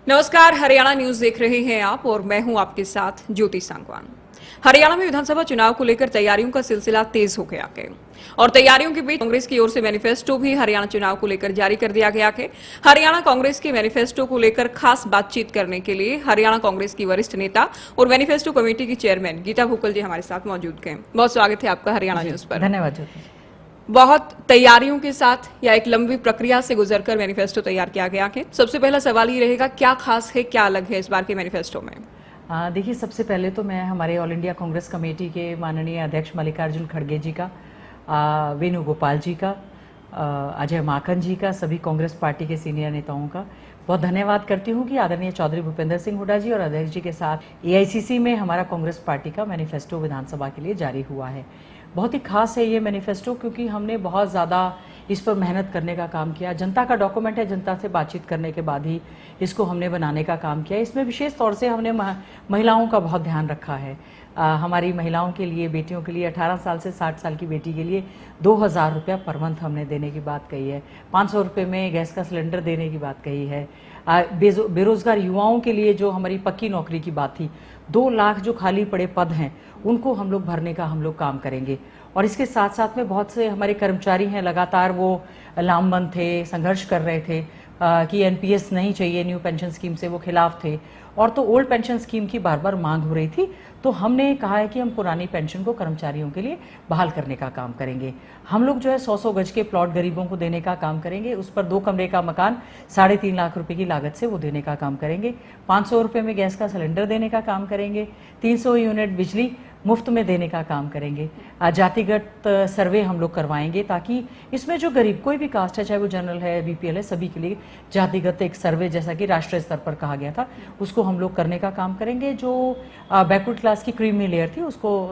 नमस्कार, हरियाणा न्यूज देख रहे हैं आप और मैं हूं आपके साथ ज्योति सांगवान। हरियाणा में विधानसभा चुनाव को लेकर तैयारियों का सिलसिला तेज हो गया है और तैयारियों के बीच कांग्रेस की ओर से मैनिफेस्टो भी हरियाणा चुनाव को लेकर जारी कर दिया गया है। हरियाणा कांग्रेस के मैनिफेस्टो को लेकर खास बातचीत करने के लिए हरियाणा कांग्रेस की वरिष्ठ नेता और मैनिफेस्टो कमेटी की चेयरमैन गीता भुक्कल जी हमारे साथ मौजूद हैं। बहुत स्वागत है आपका हरियाणा न्यूज पर। धन्यवाद ज्योति। बहुत तैयारियों के साथ या एक लंबी प्रक्रिया से गुजरकर मैनिफेस्टो तैयार किया गया है। सबसे पहला सवाल ये रहेगा, क्या खास है, क्या अलग है इस बार के मैनिफेस्टो में? देखिए, सबसे पहले तो मैं हमारे ऑल इंडिया कांग्रेस कमेटी के माननीय अध्यक्ष मल्लिकार्जुन खड़गे जी का, वेणुगोपाल जी का, अजय माकन जी का, सभी कांग्रेस पार्टी के सीनियर नेताओं का बहुत धन्यवाद करती हूं कि आदरणीय चौधरी भूपेंद्र सिंह हुड्डा जी और अध्यक्ष जी के साथ एआईसीसी में हमारा कांग्रेस पार्टी का मैनिफेस्टो विधानसभा के लिए जारी हुआ है। बहुत ही खास है ये मैनिफेस्टो, क्योंकि हमने बहुत ज़्यादा इस पर मेहनत करने का काम किया। जनता का डॉक्यूमेंट है, जनता से बातचीत करने के बाद ही इसको हमने बनाने का काम किया। इसमें विशेष तौर से हमने महिलाओं का बहुत ध्यान रखा है। हमारी महिलाओं के लिए, बेटियों के लिए, 18 साल से 60 साल की बेटी के लिए 2000 रुपया पर मंथ हमने देने की बात कही है। 500 रुपये में गैस का सिलेंडर देने की बात कही है। बेरोजगार युवाओं के लिए जो हमारी पक्की नौकरी की बात थी, 2 लाख जो खाली पड़े पद हैं उनको हम लोग भरने का हम लोग काम करेंगे। और इसके साथ साथ में बहुत से हमारे कर्मचारी हैं, लगातार वो लामबंद थे, संघर्ष कर रहे थे कि एनपीएस नहीं चाहिए, न्यू पेंशन स्कीम से वो खिलाफ थे और तो ओल्ड पेंशन स्कीम की बार बार मांग हो रही थी। तो हमने कहा है कि हम पुरानी पेंशन को कर्मचारियों के लिए बहाल करने का काम करेंगे। हम लोग जो है 100-100 गज के प्लॉट गरीबों को देने का काम करेंगे। उस पर 2 कमरे का मकान 3.5 लाख रुपए की लागत से वो देने का काम करेंगे। 500 रुपये में गैस का सिलेंडर देने का काम करेंगे। 300 यूनिट बिजली मुफ्त में देने का काम करेंगे। जातिगत सर्वे हम लोग करवाएंगे ताकि इसमें जो गरीब कोई भी कास्ट है, चाहे वो जनरल है, बीपीएल है, सभी के लिए जातिगत एक सर्वे, जैसा कि राष्ट्रीय स्तर पर कहा गया था, उसको हम लोग करने का काम करेंगे। जो बैकवर्ड क्लास की क्रीमी लेयर थी उसको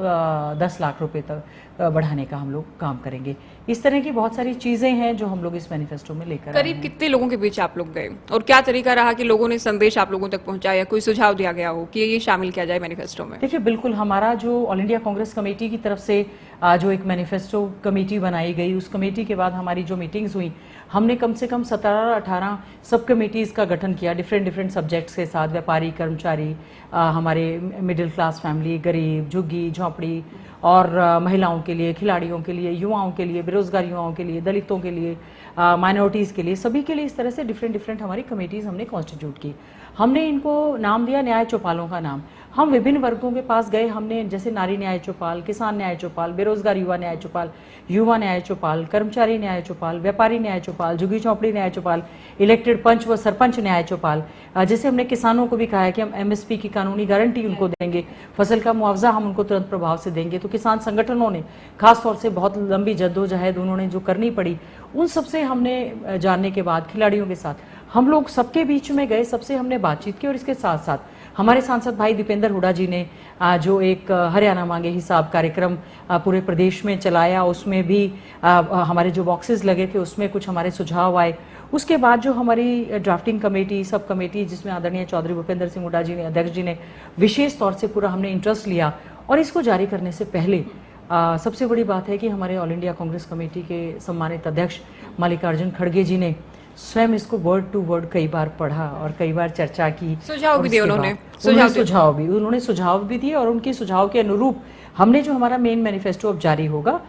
10 लाख रुपए तक बढ़ाने का हम लोग काम करेंगे। इस तरह की बहुत सारी चीजें हैं जो हम लोग इस मैनिफेस्टो में लेकर करीब कितने लोगों के बीच आप लोग गए और क्या तरीका रहा कि लोगों ने संदेश आप लोगों तक पहुंचाया, कोई सुझाव दिया गया हो कि ये शामिल किया जाए मैनिफेस्टो में? देखिए, बिल्कुल हमारा जो ऑल इंडिया कांग्रेस कमेटी की तरफ से जो एक मैनिफेस्टो कमेटी बनाई गई, उस कमेटी के बाद हमारी जो मीटिंग्स हुई, हमने कम से कम 17-18 सब कमेटीज़ का गठन किया डिफरेंट सब्जेक्ट्स के साथ। व्यापारी, कर्मचारी, हमारे मिडिल क्लास फैमिली, गरीब, झुग्गी झोंपड़ी और महिलाओं के लिए, खिलाड़ियों के लिए, युवाओं के लिए, बेरोजगार युवाओं के लिए, दलितों के लिए, माइनॉरिटीज़ के लिए, सभी के लिए इस तरह से डिफरेंट हमारी कमेटीज़ हमने कॉन्स्टिट्यूट की। हमने इनको नाम दिया न्याय चौपालों का नाम। हम विभिन्न वर्गों के पास गए। हमने जैसे नारी न्याय चौपाल, किसान न्याय चौपाल, बेरोजगार युवा न्याय चौपाल, युवा न्याय चौपाल, कर्मचारी न्याय चौपाल, व्यापारी न्याय चौपाल, झुग्गी झोंपड़ी न्याय चौपाल, इलेक्टेड पंच व सरपंच न्याय चौपाल। जैसे हमने किसानों को भी कहा है कि हम एमएसपी की कानूनी गारंटी उनको देंगे, फसल का मुआवजा हम उनको तुरंत प्रभाव से देंगे। तो किसान संगठनों ने खासतौर से बहुत लंबी जद्दोजहद उन्होंने जो करनी पड़ी, उन सबसे हमने जानने के बाद खिलाड़ियों के साथ हम लोग सबके बीच में गए, सबसे हमने बातचीत की। और इसके साथ साथ हमारे सांसद भाई दीपेंद्र हुड्डा जी ने जो एक हरियाणा मांगे हिसाब कार्यक्रम पूरे प्रदेश में चलाया, उसमें भी हमारे जो बॉक्सेस लगे थे उसमें कुछ हमारे सुझाव आए। उसके बाद जो हमारी ड्राफ्टिंग कमेटी, सब कमेटी, जिसमें आदरणीय चौधरी भूपेंद्र सिंह हुड्डा जी ने, अध्यक्ष जी ने विशेष तौर से पूरा हमने इंटरेस्ट लिया। और इसको जारी करने से पहले सबसे बड़ी बात है कि हमारे ऑल इंडिया कांग्रेस कमेटी के सम्मानित अध्यक्ष मल्लिकार्जुन खड़गे जी ने स्वयं इसको वर्ड टू वर्ड कई बार पढ़ा और कई बार चर्चा की। सुझाव भी दिए उन्होंने, सुझाव भी दिए और उनके सुझाव के अनुरूप हमने जो हमारा मेन मैनिफेस्टो अब जारी होगा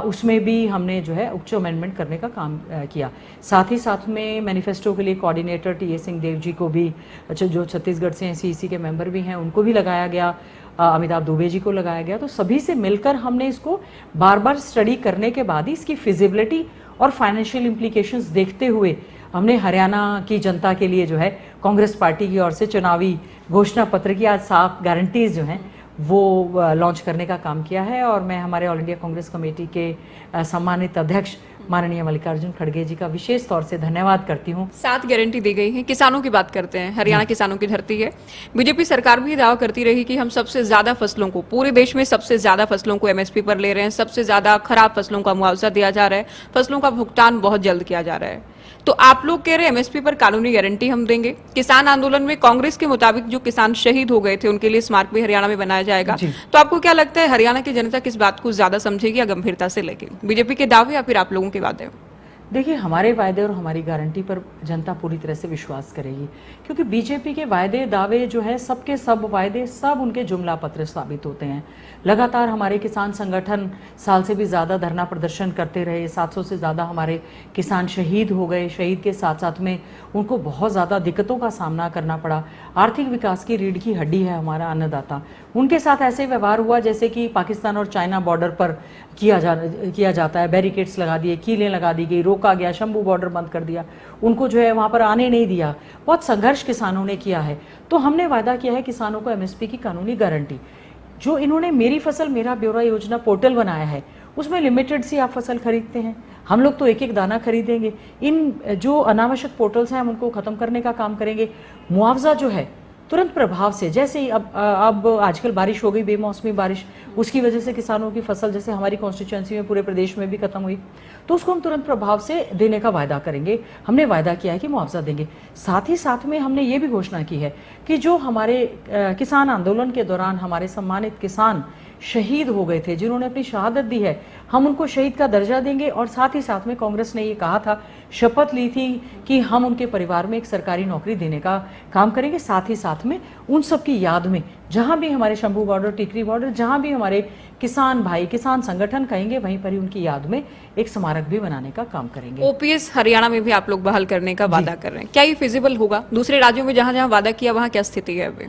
उसमें भी हमने जो है उच्च अमेंडमेंट करने का काम किया। साथ ही साथ में मैनिफेस्टो के लिए coordinator T A Singh Dev ji को भी, जो छत्तीसगढ़ से सीईसी के मेंबर भी हैं, उनको भी लगाया गया। अमिताभ दुबे जी को लगाया गया। तो सभी से मिलकर हमने इसको बार बार स्टडी करने के बाद ही इसकी फिजिबिलिटी और फाइनेंशियल इम्प्लीकेशंस देखते हुए हमने हरियाणा की जनता के लिए जो है कांग्रेस पार्टी की ओर से चुनावी घोषणा पत्र की आज 7 गारंटीज जो हैं वो लॉन्च करने का काम किया है। और मैं हमारे ऑल इंडिया कांग्रेस कमेटी के सम्मानित अध्यक्ष माननीय मल्लिकार्जुन खड़गे जी का विशेष तौर से धन्यवाद करती हूँ। 7 गारंटी दी गई है। किसानों की बात करते हैं, हरियाणा किसानों की धरती है। बीजेपी सरकार भी दावा करती रही कि हम सबसे ज्यादा फसलों को, पूरे देश में सबसे ज्यादा फसलों को एमएसपी पर ले रहे हैं, सबसे ज्यादा खराब फसलों का मुआवजा दिया जा रहा है, फसलों का भुगतान बहुत जल्द किया जा रहा है। तो आप लोग कह रहे हैं एमएसपी पर कानूनी गारंटी हम देंगे। किसान आंदोलन में कांग्रेस के मुताबिक जो किसान शहीद हो गए थे उनके लिए स्मारक भी हरियाणा में बनाया जाएगा। तो आपको क्या लगता है हरियाणा की जनता किस बात को ज्यादा समझेगी या गंभीरता से लेगी, बीजेपी के दावे या फिर आप लोगों के वादे? देखिए, हमारे वायदे और हमारी गारंटी पर जनता पूरी तरह से विश्वास करेगी, क्योंकि बीजेपी के वायदे दावे जो है सबके सब वायदे सब उनके जुमला पत्र साबित होते हैं। लगातार हमारे किसान संगठन साल से भी ज़्यादा धरना प्रदर्शन करते रहे, 700 से ज़्यादा हमारे किसान शहीद हो गए। शहीद के साथ साथ में उनको बहुत ज़्यादा दिक्कतों का सामना करना पड़ा। आर्थिक विकास की रीढ़ की हड्डी है हमारा अन्नदाता, उनके साथ ऐसे व्यवहार हुआ जैसे कि पाकिस्तान और चाइना बॉर्डर पर किया जाता है। बैरिकेड्स लगा दिए, कीलें लगा दी गई, रोका गया, शंभू बॉर्डर बंद कर दिया, उनको जो है वहाँ पर आने नहीं दिया। बहुत संघर्ष किसानों ने किया है। तो हमने वादा किया है किसानों को एमएसपी की कानूनी गारंटी। जो इन्होंने मेरी फसल मेरा ब्यौरा योजना पोर्टल बनाया है, उसमें लिमिटेड सी आप फसल खरीदते हैं, हम लोग तो एक एक दाना खरीदेंगे। इन जो अनावश्यक पोर्टल्स हैं हम उनको ख़त्म करने का काम करेंगे। मुआवजा जो है तुरंत प्रभाव से, जैसे ही अब आजकल बारिश हो गई, बेमौसमी बारिश, उसकी वजह से किसानों की फसल जैसे हमारी कॉन्स्टिट्यूएंसी में पूरे प्रदेश में भी खत्म हुई, तो उसको हम तुरंत प्रभाव से देने का वायदा करेंगे। हमने वायदा किया है कि मुआवजा देंगे। साथ ही साथ में हमने ये भी घोषणा की है कि जो हमारे किसान आंदोलन के दौरान हमारे सम्मानित किसान शहीद हो गए थे, जिन्होंने अपनी शहादत दी है, हम उनको शहीद का दर्जा देंगे। और साथ ही साथ में कांग्रेस ने ये कहा था, शपथ ली थी कि हम उनके परिवार में एक सरकारी नौकरी देने का काम करेंगे। साथ ही साथ में उन सब की याद में जहां भी हमारे शंभू बॉर्डर, टिकरी बॉर्डर, जहां भी हमारे किसान भाई, किसान संगठन कहेंगे, वहीं पर ही उनकी याद में एक स्मारक भी बनाने का काम करेंगे। ओपीएस हरियाणा में भी आप लोग बहाल करने का वादा कर रहे हैं, क्या ये फिजिबल होगा? दूसरे राज्यों में जहां जहां वादा किया वहां क्या स्थिति है अभी?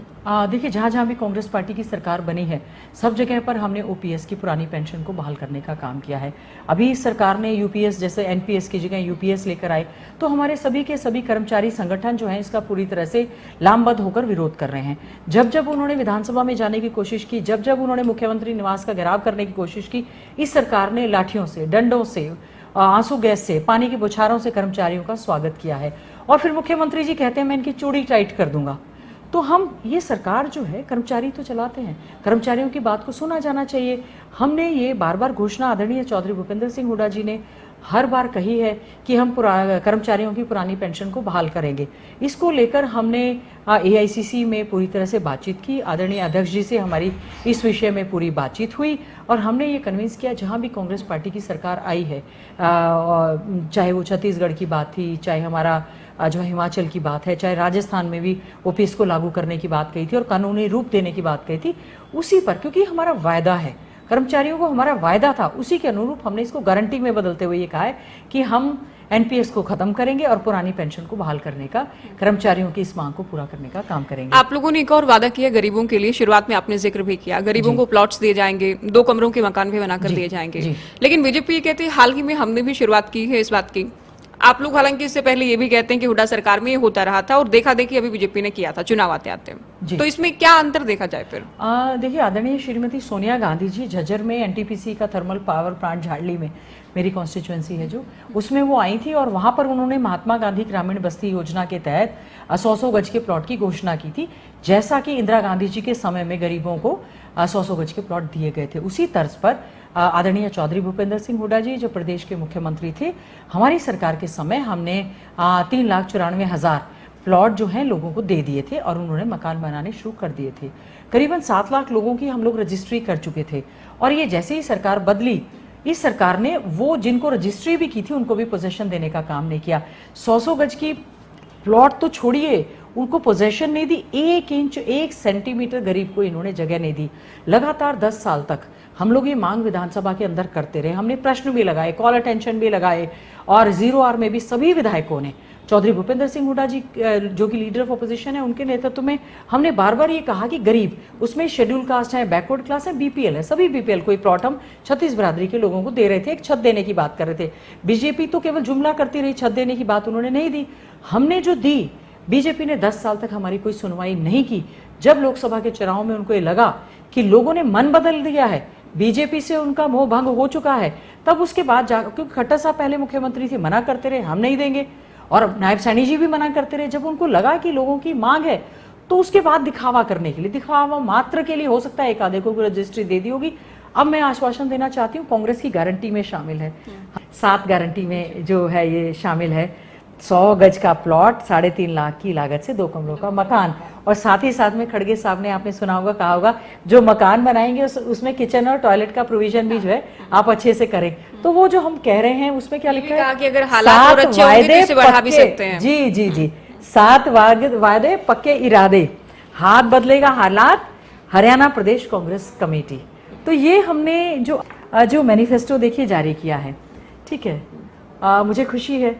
देखिए, जहां जहां भी कांग्रेस पार्टी की सरकार बनी है, सब जगह पर हमने ओपीएस की पुरानी पेंशन को बहाल करने का काम किया है। अभी सरकार ने यूपीएस जैसे एनपीएस की जगह यूपीएस लेकर आए, तो हमारे सभी के सभी कर्मचारी संगठन जो हैं इसका पूरी तरह से लामबद्ध होकर विरोध कर रहे हैं। जब जब उन्होंने विधानसभा में जाने की कोशिश की, जब जब उन्होंने मुख्यमंत्री निवास का घेराव करने की कोशिश की, इस सरकार ने लाठियों से, डंडों से, आंसू गैस से, पानी की बौछारों से कर्मचारियों का स्वागत किया है। और फिर मुख्यमंत्री जी कहते हैं मैं इनकी चूड़ी टाइट कर दूंगा। तो हम, ये सरकार जो है, कर्मचारी तो चलाते हैं, कर्मचारियों की बात को सुना जाना चाहिए। हमने ये बार बार घोषणा आदरणीय चौधरी भूपेंद्र सिंह हुड्डा जी ने हर बार कही है कि हम कर्मचारियों की पुरानी पेंशन को बहाल करेंगे। इसको लेकर हमने एआईसीसी में पूरी तरह से बातचीत की। आदरणीय अध्यक्ष जी से हमारी इस विषय में पूरी बातचीत हुई और हमने ये कन्विंस किया, जहाँ भी कांग्रेस पार्टी की सरकार आई है, चाहे वो छत्तीसगढ़ की बात थी, चाहे हमारा जो हिमाचल की बात है, चाहे राजस्थान में भी ओपीएस को लागू करने की बात कही थी और कानूनी रूप देने की बात कही थी, उसी पर, क्योंकि हमारा वायदा है, कर्मचारियों को हमारा वायदा था, उसी के अनुरूप हमने इसको गारंटी में बदलते हुए ये कहा है कि हम एनपीएस को खत्म करेंगे और पुरानी पेंशन को बहाल करने का, कर्मचारियों की इस मांग को पूरा करने का काम करेंगे। आप लोगों ने एक और वादा किया गरीबों के लिए, शुरुआत में आपने जिक्र भी किया, गरीबों को प्लॉट्स दिए जाएंगे, 2 कमरों के मकान भी बनाकर दिए जाएंगे। लेकिन बीजेपी ये कहती है, हाल ही में हमने भी शुरुआत की है इस बात की। आप लोग हालांकि इससे पहले ये भी कहते हैं कि हुड्डा सरकार में ये होता रहा था और देखा देखी अभी बीजेपी ने किया था चुनाव आते आते, तो इसमें क्या अंतर देखा जाए फिर? देखिए, आदरणीय श्रीमती सोनिया गांधी जी झज्जर में एनटीपीसी का थर्मल पावर प्लांट झाड़ली में, मेरी कॉन्स्टिट्यूएंसी है जो, उसमें वो आई थी और वहां पर उन्होंने महात्मा गांधी ग्रामीण बस्ती योजना के तहत 100 गज के प्लॉट की घोषणा की थी, जैसा कि इंदिरा गांधी जी के समय में गरीबों को 100 गज के प्लॉट दिए गए थे। उसी तर्ज पर आदरणीय चौधरी भूपेंद्र सिंह हुड्डा जी जो प्रदेश के मुख्यमंत्री थे, हमारी सरकार के समय हमने 3,94,000 प्लॉट जो हैं लोगों को दे दिए थे और उन्होंने मकान बनाने शुरू कर दिए थे। करीबन 7 लाख लोगों की हम लोग रजिस्ट्री कर चुके थे और ये जैसे ही सरकार बदली, इस सरकार ने वो जिनको रजिस्ट्री भी की थी उनको भी पोजेशन देने का काम नहीं किया। 100 गज की प्लॉट तो छोड़िए, उनको पोजेशन नहीं दी, 1 इंच 1 सेंटीमीटर गरीब को इन्होंने जगह नहीं दी। लगातार 10 साल तक हम लोग ये मांग विधानसभा के अंदर करते रहे, हमने प्रश्न भी लगाए, कॉल अटेंशन भी लगाए और 0R में भी सभी विधायकों ने, चौधरी भूपेंद्र सिंह हुड्डा जी जो कि लीडर ऑफ अपोजिशन है, उनके नेतृत्व में हमने बार बार ये कहा कि गरीब, उसमें शेड्यूल कास्ट है, बैकवर्ड क्लास है, बीपीएल है, सभी बीपीएल कोई प्लॉट हम 36 बिरादरी के लोगों को दे रहे थे, एक छत देने की बात कर रहे थे। बीजेपी तो केवल जुमला करती रही, छत देने की बात उन्होंने नहीं दी। हमने जो दी, बीजेपी ने 10 साल तक हमारी कोई सुनवाई नहीं की। जब लोकसभा के चुनाव में उनको ये लगा कि लोगों ने मन बदल दिया है, बीजेपी से उनका मोह भंग हो चुका है, तब उसके बाद क्योंकि खट्टर साहब पहले मुख्यमंत्री थे, मना करते रहे हम नहीं देंगे, और नायब सैनी जी भी मना करते रहे। जब उनको लगा कि लोगों की मांग है, तो उसके बाद दिखावा करने के लिए, दिखावा मात्र के लिए, हो सकता है एक आधे को रजिस्ट्री दे दी होगी। अब मैं आश्वासन देना चाहती हूँ, कांग्रेस की गारंटी में शामिल है, 7 गारंटी में जो है ये शामिल है 100 गज का प्लॉट 3.5 लाख की लागत से 2 कमरों का मकान, और साथ ही साथ में खड़गे साहब ने आपने सुना होगा, कहा होगा, जो मकान बनाएंगे उसमें किचन और टॉयलेट का प्रोविजन भी जो है आप अच्छे से करें। तो वो जो हम कह रहे हैं उसमें क्या लिखा है कि अगर हालात और अच्छे होंगे तो इसे बढ़ा भी सकते हैं। जी जी जी, 7 वादे पक्के इरादे, हाथ बदलेगा हालात, हरियाणा प्रदेश कांग्रेस कमेटी। तो ये हमने जो मैनिफेस्टो देखिए जारी किया है, ठीक है। मुझे खुशी है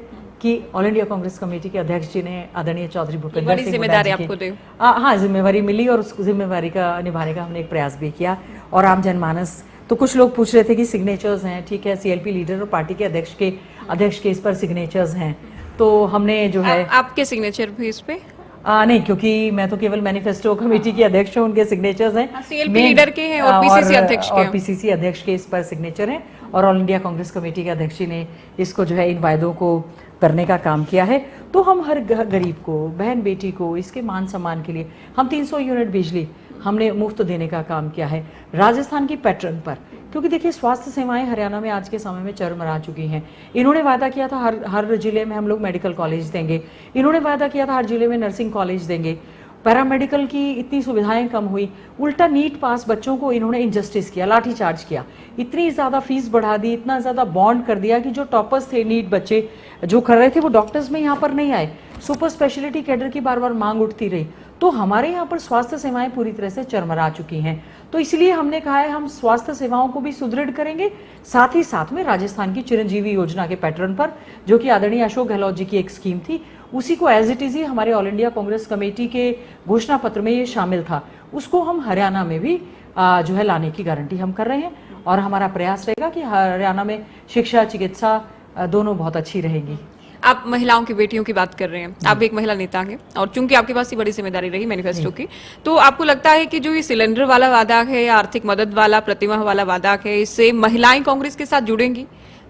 कि ऑल इंडिया कांग्रेस कमेटी के अध्यक्ष जी ने आदरणीय चौधरी भूपेंद्र सिंह जिम्मेदारी आपको दी। हाँ, जिम्मेवारी मिली और उस जिम्मेवारी का निभाने का हमने एक प्रयास भी किया। और आम जनमानस, तो कुछ लोग पूछ रहे थे कि सिग्नेचर्स हैं, ठीक है, सीएलपी लीडर और पार्टी के अध्यक्ष के इस पर सिग्नेचर्स हैं, तो हमने जो है आपके सिग्नेचर भी इस पे नहीं, क्योंकि मैं तो केवल मैनिफेस्टो कमेटी की अध्यक्ष हूँ, उनके सिग्नेचर्स हैं, सीएलपी लीडर के हैं और पीसीसी अध्यक्ष के, और पीसीसी अध्यक्ष के इस पर सिग्नेचर हैं, और ऑल इंडिया कांग्रेस कमेटी के अध्यक्ष जी ने इसको जो है इन वायदों को करने का काम किया है। तो हम हर गरीब को, बहन बेटी को, इसके मान सम्मान के लिए हम 300 यूनिट बिजली हमने मुफ्त देने का काम किया है राजस्थान की पैटर्न पर, क्योंकि देखिए स्वास्थ्य सेवाएं हरियाणा में आज के समय में चरमरा चुकी हैं। इन्होंने वादा किया था हर जिले में हम लोग मेडिकल कॉलेज देंगे, इन्होंने वादा किया था हर जिले में नर्सिंग कॉलेज देंगे, पैरामेडिकल की इतनी सुविधाएं कम हुई, उल्टा नीट पास बच्चों को इन्होंने इनजस्टिस किया, लाठीचार्ज किया, इतनी ज़्यादा फीस बढ़ा दी, इतना ज़्यादा बॉन्ड कर दिया कि जो टॉपर्स थे नीट बच्चे जो कर रहे थे वो डॉक्टर्स में यहाँ पर नहीं आए, सुपर स्पेशलिटी कैडर की बार बार मांग उठती रही। तो हमारे यहाँ पर स्वास्थ्य सेवाएं पूरी तरह से चरमरा चुकी हैं, तो इसलिए हमने कहा है हम स्वास्थ्य सेवाओं को भी सुदृढ़ करेंगे, साथ ही साथ में राजस्थान की चिरंजीवी योजना के पैटर्न पर, जो कि आदरणीय अशोक गहलोत जी की एक स्कीम थी, उसी को एज इट इज ही हमारे ऑल इंडिया कांग्रेस कमेटी के घोषणा पत्र में ये शामिल था, उसको हम हरियाणा में भी जो है लाने की गारंटी हम कर रहे हैं। और हमारा प्रयास रहेगा कि हरियाणा में शिक्षा चिकित्सा दोनों बहुत अच्छी रहेगी। आप महिलाओं की, बेटियों की बात कर रहे हैं, आप एक महिला नेता हैं और चूंकि आपके पास ये बड़ी जिम्मेदारी रही मैनिफेस्टो की, तो आपको लगता है कि जो ये सिलेंडर वाला वादा है या आर्थिक मदद वाला प्रतिमाह वाला वादा है, इससे महिलाएं कांग्रेस के साथ जुड़ेंगी?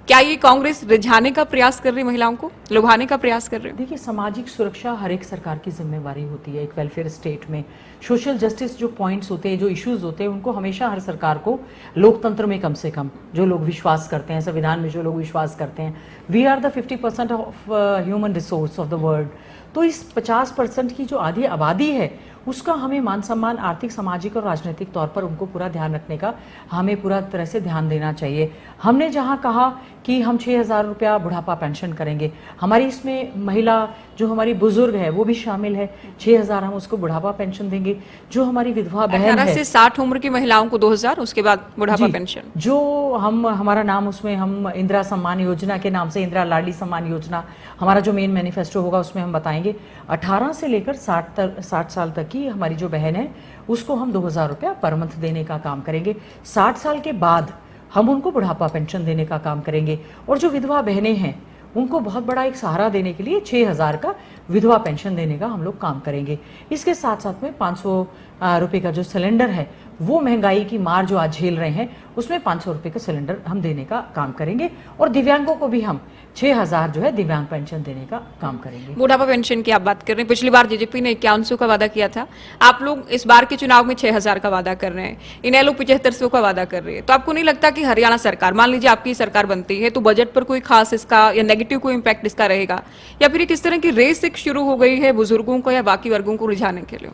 क्या ये कांग्रेस रिझाने का प्रयास कर रही, महिलाओं को लुभाने का प्रयास कर रही है? देखिए, सामाजिक सुरक्षा हर एक सरकार की जिम्मेवारी होती है। एक वेलफेयर स्टेट में सोशल जस्टिस जो पॉइंट्स होते हैं, जो इश्यूज होते हैं, उनको हमेशा हर सरकार को लोकतंत्र में कम से कम जो लोग विश्वास करते हैं, संविधान में जो लोग विश्वास करते हैं, we are the 50% of human resource of the world. तो इस 50% की जो आधी आबादी है उसका हमें मान सम्मान, आर्थिक, सामाजिक और राजनीतिक तौर पर उनको पूरा ध्यान रखने का हमें पूरा तरह से ध्यान देना चाहिए। हमने जहां कहा कि हम 6,000 रुपया बुढ़ापा पेंशन करेंगे, हमारी इसमें महिला जो हमारी बुजुर्ग है वो भी शामिल है, 6,000 हम उसको बुढ़ापा पेंशन देंगे। जो हमारी विधवा बहन है 18 से 60 उम्र की महिलाओं को 2,000, उसके बाद बुढ़ापा पेंशन। जो हमारा नाम उसमें हम इंदिरा सम्मान योजना के नाम से, इंदिरा लाडली सम्मान योजना, हमारा जो मेन मैनिफेस्टो होगा उसमें हम बताएंगे 18 से लेकर 60 साल तक की हमारी जो बहन है उसको हम 2,000 रुपया पर मंथ देने का काम करेंगे। 60 साल के बाद हम उनको बुढ़ापा पेंशन देने का काम करेंगे। और जो विधवा बहनें हैं उनको बहुत बड़ा एक सहारा देने के लिए 6,000 का विधवा पेंशन देने का हम लोग काम करेंगे। इसके साथ साथ में 500 रुपये का जो सिलेंडर है, वो महंगाई की मार जो आज झेल रहे हैं उसमें 500 रुपये का सिलेंडर हम देने का काम करेंगे। और दिव्यांगों को भी हम 6,000 जो है दिव्यांग पेंशन देने का काम करेंगे। बुढ़ापा पेंशन की आप बात कर रहे हैं, पिछली बार जेजेपी ने 5100 का वादा किया था, आप लोग इस बार के चुनाव में 6,000 का वादा कर रहे हैं, इनेलो 7500 का वादा कर रही है। तो आपको नहीं लगता कि हरियाणा सरकार, मान लीजिए आपकी सरकार बनती है, तो बजट पर कोई खास इसका या नेगेटिव कोई इम्पैक्ट इसका रहेगा, या फिर किस तरह की रेस शुरू हो गई है बुजुर्गों को या बाकी वर्गों को रिझाने के लिए?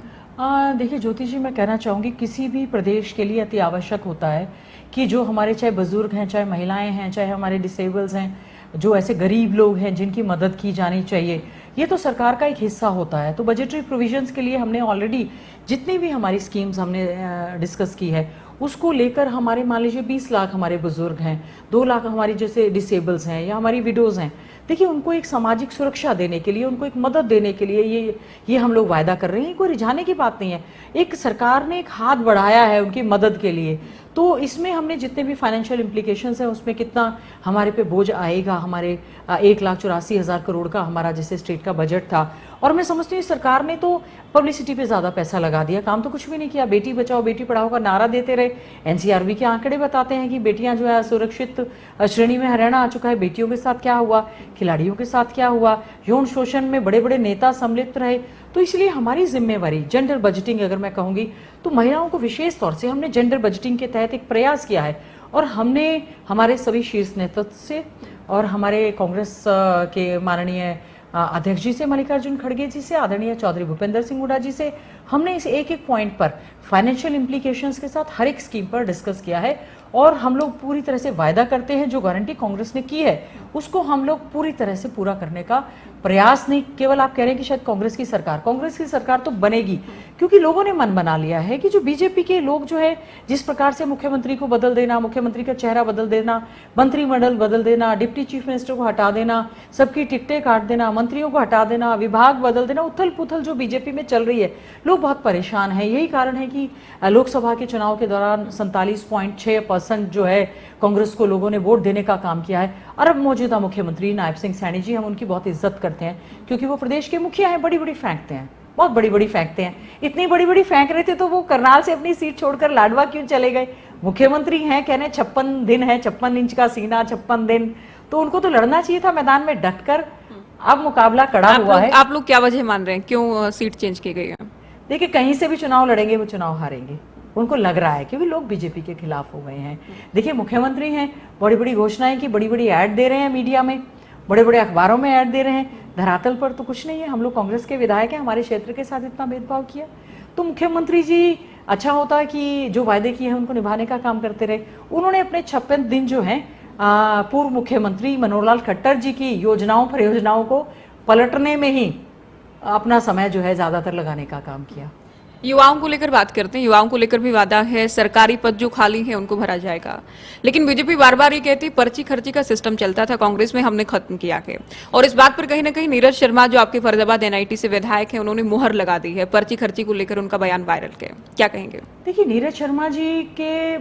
देखिए ज्योति जी, मैं कहना चाहूँगी किसी भी प्रदेश के लिए अति आवश्यक होता है कि जो हमारे चाहे बुजुर्ग हैं, चाहे महिलाएं हैं, चाहे हमारे डिसेबल्स हैं, जो ऐसे गरीब लोग हैं जिनकी मदद की जानी चाहिए, ये तो सरकार का एक हिस्सा होता है। तो बजटरी प्रोविजंस के लिए हमने ऑलरेडी जितनी भी हमारी स्कीम्स हमने डिस्कस की है उसको लेकर हमारे मान लीजिए 20 लाख हमारे बुजुर्ग हैं, 2 लाख हमारी जैसे डिसेबल्स हैं या हमारी विडोज़ हैं, देखिए उनको एक सामाजिक सुरक्षा देने के लिए, उनको एक मदद देने के लिए ये हम लोग वायदा कर रहे हैं। कोई रिझाने की बात नहीं है, एक सरकार ने एक हाथ बढ़ाया है उनकी मदद के लिए। तो इसमें हमने जितने भी फाइनेंशियल इम्प्लीकेशंस हैं उसमें कितना हमारे पे बोझ आएगा, हमारे 1,84,000 करोड़ का हमारा जैसे स्टेट का बजट था, और मैं समझती हूँ सरकार ने तो पब्लिसिटी पे ज़्यादा पैसा लगा दिया, काम तो कुछ भी नहीं किया। बेटी बचाओ बेटी पढ़ाओ का नारा देते रहे। एनसीआरबी के आंकड़े बताते हैं कि बेटियां जो है सुरक्षित श्रेणी में हरियाणा आ चुका है। बेटियों के साथ क्या हुआ, खिलाड़ियों के साथ क्या हुआ, यौन शोषण में बड़े बड़े नेता सम्मिलित रहे। तो इसलिए हमारी जिम्मेवारी जेंडर बजटिंग, अगर मैं कहूँगी तो महिलाओं को विशेष तौर से हमने जेंडर बजटिंग के तहत एक प्रयास किया है, और हमने हमारे सभी शीर्ष नेतृत्व से और हमारे कांग्रेस के माननीय अध्यक्ष जी से, मल्लिकार्जुन खड़गे जी से, आदरणीय चौधरी भूपेंद्र सिंह हुड्डा जी से हमने इस एक एक पॉइंट पर फाइनेंशियल इम्प्लीकेशंस के साथ हर एक स्कीम पर डिस्कस किया है और हम लोग पूरी तरह से वायदा करते हैं जो गारंटी कांग्रेस ने की है उसको हम लोग पूरी तरह से पूरा करने का प्रयास नहीं। केवल आप कह रहे हैं कि शायद कांग्रेस की सरकार तो बनेगी क्योंकि लोगों ने मन बना लिया है कि जो बीजेपी के लोग जो है जिस प्रकार से मुख्यमंत्री को बदल देना, मुख्यमंत्री का चेहरा बदल देना, मंत्रिमंडल बदल देना, डिप्टी चीफ मिनिस्टर को हटा देना, सबकी टिकटें काट देना, मंत्रियों को हटा देना, विभाग बदल देना, उथल पुथल जो बीजेपी में चल रही है, लोग बहुत परेशान हैं। यही कारण है कि लोकसभा के चुनाव के दौरान 47.6% जो है कांग्रेस को लोगों ने वोट देने का काम किया है। और अब मौजूदा मुख्यमंत्री नायब सिंह सैनी जी, हम उनकी बहुत इज्जत करते हैं क्योंकि वो प्रदेश के मुखिया हैं, बड़ी बड़ी फेंकते हैं, बहुत बड़ी बड़ी फेंकते हैं। इतनी बड़ी बड़ी फेंक रहे थे तो वो करनाल से अपनी सीट छोड़कर लाडवा क्यों चले गए? मुख्यमंत्री हैं, कहने 56 दिन है, 56 इंच का सीना, 56 दिन, तो उनको तो लड़ना चाहिए था मैदान में डटकर। अब मुकाबला कड़ा हुआ है। आप लोग क्या वजह मान रहे हैं क्यों सीट चेंज की गई है? देखिए, कहीं से भी चुनाव लड़ेंगे वो चुनाव हारेंगे, उनको लग रहा है क्योंकि लोग बीजेपी के खिलाफ हो गए हैं। देखिए, मुख्यमंत्री हैं, बड़ी बड़ी घोषणाएं की, बड़ी बड़ी ऐड दे रहे हैं मीडिया में, बड़े बड़े अखबारों में ऐड दे रहे हैं, धरातल पर तो कुछ नहीं है। हम लोग कांग्रेस के विधायक हैं, हमारे क्षेत्र के साथ इतना भेदभाव किया तो मुख्यमंत्री जी अच्छा होता कि जो वायदे किए हैं उनको निभाने का काम करते रहे। उन्होंने अपने 56 दिन जो हैं पूर्व मुख्यमंत्री मनोहर लाल खट्टर जी की योजनाओं परियोजनाओं को पलटने में ही अपना समय जो है ज्यादातर लगाने का काम किया। युवाओं को लेकर बात करते हैं, युवाओं को लेकर भी वादा है, सरकारी पद जो खाली है उनको भरा जाएगा, लेकिन बीजेपी बार बार ये कहती पर्ची खर्ची का सिस्टम चलता था कांग्रेस में, हमने खत्म किया है। और इस बात पर कहीं ना कहीं नीरज शर्मा जो आपके फरीदाबाद एनआईटी से विधायक हैं, उन्होंने मुहर लगा दी है, पर्ची खर्ची को लेकर उनका बयान वायरल है, क्या कहेंगे? देखिए, नीरज शर्मा जी के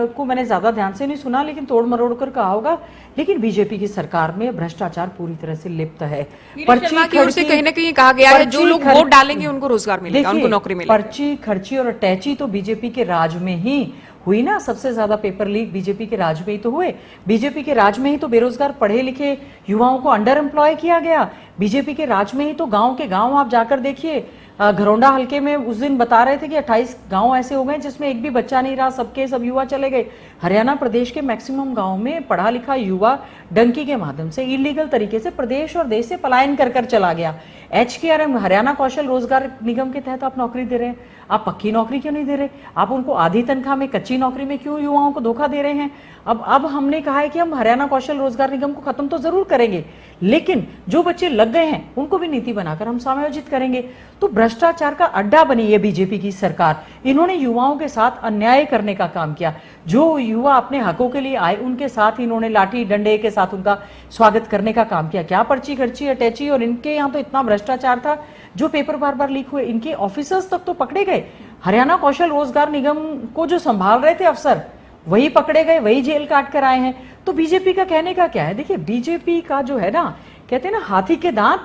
को मैंने ज्यादा ध्यान से नहीं सुना, लेकिन तोड़ मरोड़ कर कहा होगा। लेकिन बीजेपी की सरकार में भ्रष्टाचार पूरी तरह से लिप्त है। शर्मा की ओर से कहीं ना कहीं कहा गया है जो लोग वोट डालेंगे उनको रोजगार मिलेगा, उनको नौकरी मिलेगी। पर्ची खर्ची और अटैची तो बीजेपी के राज में ही हुई ना। सबसे ज्यादा पेपर लीक बीजेपी के राज में ही तो हुए। बीजेपी के राज में ही तो बेरोजगार पढ़े लिखे युवाओं को अंडर एम्प्लॉय किया गया। बीजेपी के राज में ही तो गांव के गांव आप जाकर देखिए, घरौंडा हल्के में उस दिन बता रहे थे कि 28 गांव ऐसे हो गए जिसमें एक भी बच्चा नहीं रहा, सबके सब युवा चले गए। हरियाणा प्रदेश के मैक्सिमम गांव में पढ़ा लिखा युवा डंकी के माध्यम से इलीगल तरीके से प्रदेश और देश से पलायन कर कर चला गया। HKRM हरियाणा कौशल रोजगार निगम के तहत आप नौकरी दे रहे हैं, आप पक्की नौकरी क्यों नहीं दे रहे? आप उनको आधी तनख्वाह में कच्ची नौकरी में क्यों युवाओं को धोखा दे रहे हैं? अब हमने कहा है कि हम हरियाणा कौशल रोजगार निगम को खत्म तो जरूर करेंगे, लेकिन जो बच्चे लग गए हैं उनको भी नीति बनाकर हम समायोजित करेंगे। तो भ्रष्टाचार का अड्डा बनी है बीजेपी की सरकार। इन्होंने युवाओं के साथ अन्याय करने का काम किया। जो युवा अपने हकों के लिए आए उनके साथ इन्होंने लाठी डंडे के साथ उनका स्वागत करने का काम किया। क्या पर्ची खर्ची अटैची, और इनके यहाँ तो इतना भ्रष्टाचार था, जो पेपर बार बार लीक हुए, इनके ऑफिसर्स तक तो पकड़े गए। हरियाणा कौशल रोजगार निगम को जो संभाल रहे थे अफसर, वही पकड़े गए, वही जेल काट कर आए हैं। तो बीजेपी का कहने का क्या है? देखिए, बीजेपी का जो है ना, कहते हैं ना, हाथी के दांत